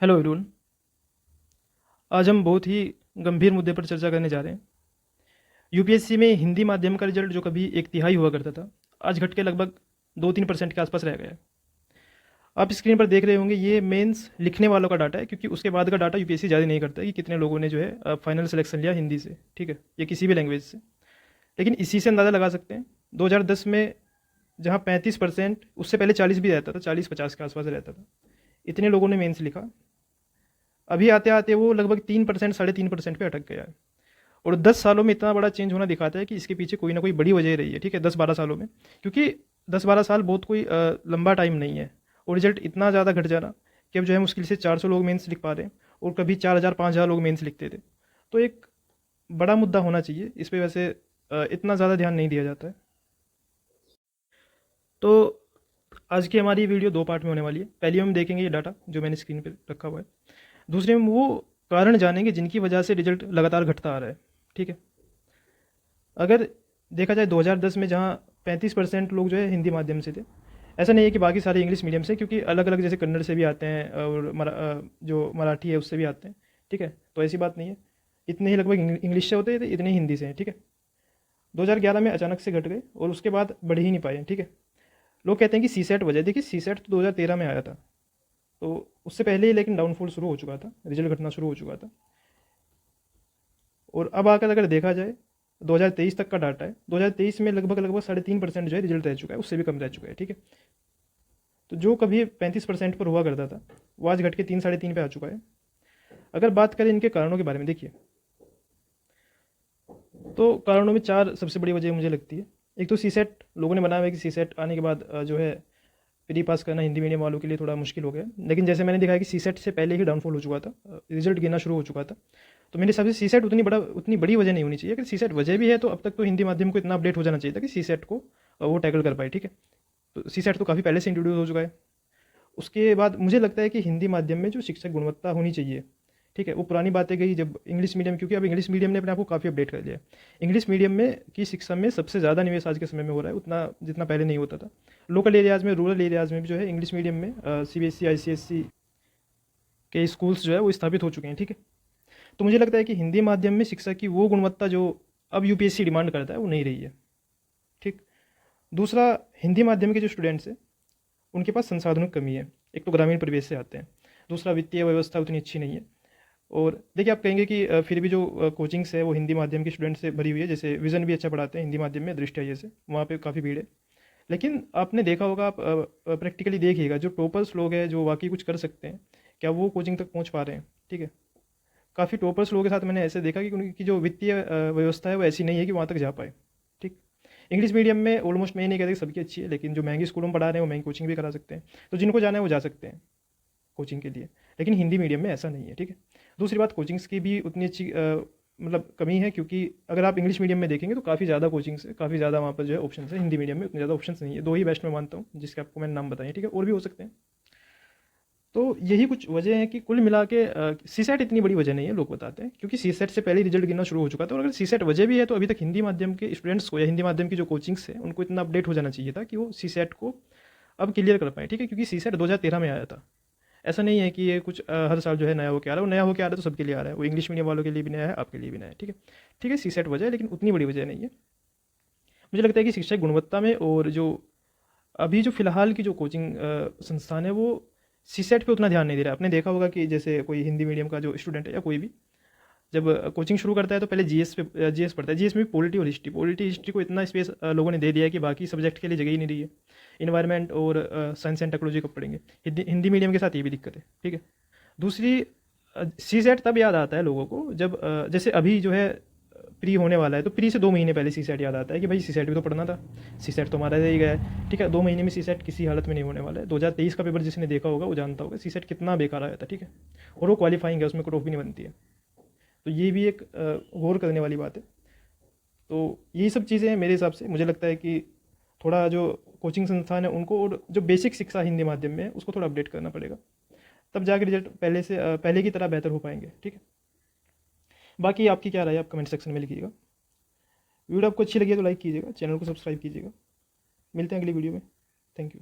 Hello everyone. आज हम बहुत ही गंभीर मुद्दे पर चर्चा करने जा रहे हैं। यूपीएससी में हिंदी माध्यम का रिजल्ट जो कभी 1/3 हुआ करता था, आज घट के लगभग 2-3% के आसपास रह गया है। आप स्क्रीन पर देख रहे होंगे, ये मेंस लिखने वालों का डाटा है, क्योंकि उसके बाद का डाटा यूपीएससी ज़्यादा नहीं करता कि कितने लोगों ने जो है फाइनल सिलेक्शन लिया हिंदी से, ठीक है, या किसी भी लैंग्वेज से। लेकिन इसी से अंदाज़ा लगा सकते हैं 2010 में जहाँ 35%, उससे पहले 40 भी रहता था, 40-50 के आसपास रहता था, इतने लोगों ने मेंस लिखा। अभी आते आते वो लगभग 3%, 3.5% पे अटक गया है। और 10 सालों में इतना बड़ा चेंज होना दिखाता है कि इसके पीछे कोई ना कोई बड़ी वजह रही है, ठीक है, 10-12 सालों में। क्योंकि 10-12 साल बहुत कोई लंबा टाइम नहीं है, और रिजल्ट इतना ज़्यादा घट जाना कि अब जो है मुश्किल से 400 लोग मेंस लिख पा रहे हैं, और कभी 4,000-5,000 लोग मेंस लिखते थे। तो एक बड़ा मुद्दा होना चाहिए, इस पर वैसे इतना ज़्यादा ध्यान नहीं दिया जाता है। तो आज की हमारी वीडियो 2 पार्ट में होने वाली है। पहली में हम देखेंगे ये डाटा जो मैंने स्क्रीन पर रखा हुआ है। दूसरे में वो कारण जानेंगे जिनकी वजह से रिजल्ट लगातार घटता आ रहा है, ठीक है। अगर देखा जाए 2010 में जहाँ 35% लोग जो है हिंदी माध्यम से थे, ऐसा नहीं है कि बाकी सारे इंग्लिश मीडियम से, क्योंकि अलग अलग जैसे कन्नड़ से भी आते हैं और जो मराठी है उससे भी आते हैं, ठीक है। तो ऐसी बात नहीं है, इतने ही लगभग इंग्लिश से होते थे, इतने ही हिंदी से हैं, ठीक है। 2011 में अचानक से घट गए और उसके बाद बढ़ ही नहीं पाए, ठीक है। लोग कहते हैं कि सी सेट वजह, देखिए सी सेट तो 2013 में आया था, तो उससे पहले ही लेकिन डाउनफॉल शुरू हो चुका था, रिजल्ट घटना शुरू हो चुका था। और अब आकर अगर देखा जाए 2023 तक का डाटा है, 2023 में लगभग लगभग 3.5% जो है रिजल्ट रह चुका है, उससे भी कम रह चुका है, ठीक है। तो जो कभी 35% पर हुआ करता था, वो आज घट के 3-3.5 पे आ चुका है। अगर बात करें इनके कारणों के बारे में, देखिए, तो कारणों में 4 सबसे बड़ी वजह मुझे लगती है। एक तो सी सेट लोगों ने बनाया हुआ है कि सी सेट आने के बाद जो है प्री पास करना हिंदी मीडियम वालों के लिए थोड़ा मुश्किल हो गया। लेकिन जैसे मैंने देखा है कि सी सेट से पहले ही डाउनफॉल हो चुका था, रिजल्ट गिरना शुरू हो चुका था। तो मेरे हिसाब से सी सेट उतनी बड़ी वजह नहीं होनी चाहिए। अगर सी सेट वजह भी है तो अब तक तो हिंदी माध्यम को इतना अपडेट हो जाना चाहिए था कि सी सेट को वो टैकल कर पाए, ठीक है। तो सी सेट तो काफ़ी पहले से इंट्रोड्यूस हो चुका है। उसके बाद मुझे लगता है कि हिंदी माध्यम में जो शिक्षक गुणवत्ता होनी चाहिए, ठीक है, वो पुरानी बातें गई जब इंग्लिश मीडियम, क्योंकि अब इंग्लिश मीडियम ने अपने आप को काफ़ी अपडेट कर लिया है। इंग्लिश मीडियम में की शिक्षा में सबसे ज़्यादा निवेश आज के समय में हो रहा है, उतना जितना पहले नहीं होता था। लोकल एरियाज़ में, रूरल एरियाज़ में भी जो है इंग्लिश मीडियम में सीबीएसई आईसीएसई के स्कूल्स जो है वो स्थापित हो चुके हैं, ठीक है। तो मुझे लगता है कि हिंदी माध्यम में शिक्षा की वो गुणवत्ता जो अब यूपीएससी डिमांड करता है वो नहीं रही है, ठीक। दूसरा, हिंदी माध्यम के जो स्टूडेंट्स हैं उनके पास संसाधनों की कमी है। एक तो ग्रामीण परिवेश से आते हैं, दूसरा वित्तीय व्यवस्था उतनी अच्छी नहीं है। और देखिए, आप कहेंगे कि फिर भी जो कोचिंग्स है वो हिंदी माध्यम के स्टूडेंट से भरी हुई है, जैसे विज़न भी अच्छा पढ़ाते हैं हिंदी माध्यम में, दृष्टि आइए से वहाँ पे काफ़ी भीड़ है। लेकिन आपने देखा होगा, आप प्रैक्टिकली देखिएगा, जो टॉपर्स लोग हैं जो वाकई कुछ कर सकते हैं, क्या वो कोचिंग तक पहुँच पा रहे हैं, ठीक है। काफ़ी टॉपर्स लोगों के साथ मैंने ऐसे देखा कि उनकी जो वित्तीय व्यवस्था है वो ऐसी नहीं है कि वहाँ तक जा पाए, ठीक। इंग्लिश मीडियम में ऑलमोस्ट मैं ये नहीं कहता कि सबकी अच्छी है, लेकिन जो महंगी स्कूलों में पढ़ा रहे हैं वो महंगी कोचिंग भी करा सकते हैं, तो जिनको जाना है वो जा सकते हैं कोचिंग के लिए। लेकिन हिंदी मीडियम में ऐसा नहीं है, ठीक है। दूसरी बात, कोचिंग्स की भी उतनी अच्छी मतलब कमी है, क्योंकि अगर आप इंग्लिश मीडियम में देखेंगे तो काफ़ी ज़्यादा कोचिंग्स है, काफ़ी ज़्यादा वहाँ पर जो है ऑप्शन है। हिंदी मीडियम में उतने ज़्यादा ऑप्शन नहीं है, 2 ही बेस्ट मैं मानता हूँ जिसके आपको मैंने नाम बताए, ठीक है, और भी हो सकते हैं। तो यही कुछ वजह है कि कुल मिला के सी सेट इतनी बड़ी वजह नहीं है, लोग बताते हैं, क्योंकि सी सेट से पहले रिजल्ट गिरना शुरू हो चुका था। और अगर सी सेट वजह भी है तो अभी तक हिंदी माध्यम के स्टूडेंट्स को या हिंदी माध्यम की जो कोचिंग्स है उनको इतना अपडेट हो जाना चाहिए था कि वो सी सेट को अब क्लियर कर पाए, ठीक है। क्योंकि सी सेट 2013 में आया था, ऐसा नहीं है कि ये कुछ हर साल जो है नया होकर आ रहा है। वो नया होकर आ रहा है तो सबके लिए आ रहा है, वो इंग्लिश मीडियम वालों के लिए भी नया है, आपके लिए भी नया है, ठीक है। ठीक है, सी सेट वजह है, लेकिन उतनी बड़ी वजह नहीं है। मुझे लगता है कि शिक्षा की गुणवत्ता में, और जो अभी जो फिलहाल की जो कोचिंग संस्थान है वो सी सेट पर उतना ध्यान नहीं दे रहा है। आपने देखा होगा कि जैसे कोई हिंदी मीडियम का जो स्टूडेंट है या कोई भी जब कोचिंग शुरू करता है तो पहले जीएस पढ़ता है। जीएस में भी पॉलिटी हिस्ट्री को इतना स्पेस लोगों ने दे दिया है कि बाकी सब्जेक्ट के लिए जगह ही नहीं रही है। इन्वायरमेंट और साइंस एंड टेक्नोलॉजी कब पढ़ेंगे, हिंदी मीडियम के साथ ये भी दिक्कत है, ठीक है। दूसरी, सी सेट तब याद आता है लोगों को जब जैसे अभी जो है प्री होने वाला है, तो प्री से 2 महीने पहले सी सेट याद आता है कि भाई सी सेट भी तो पढ़ना था, सी सेट तो हमारा रह ही गया है, ठीक है। 2 महीने में सी सेट किसी हालत में नहीं होने वाला है। 2023 का पेपर जिसने देखा होगा वो जानता होगा सी सेट कितना बेकार आया था, ठीक है। और वो क्वालिफाइंग है, उसमें कट ऑफ भी नहीं बनती है। तो ये भी एक गौर करने वाली बात है। तो यही सब चीज़ें हैं मेरे हिसाब से। मुझे लगता है कि थोड़ा जो कोचिंग संस्थान है उनको, और जो बेसिक शिक्षा हिंदी माध्यम में है उसको थोड़ा अपडेट करना पड़ेगा, तब जाकर रिजल्ट पहले की तरह बेहतर हो पाएंगे, ठीक है। बाकी आपकी क्या राय है, आप कमेंट सेक्शन में लिखिएगा। वीडियो आपको अच्छी लगी है तो लाइक कीजिएगा, चैनल को सब्सक्राइब कीजिएगा। मिलते हैं अगली वीडियो में। Thank you.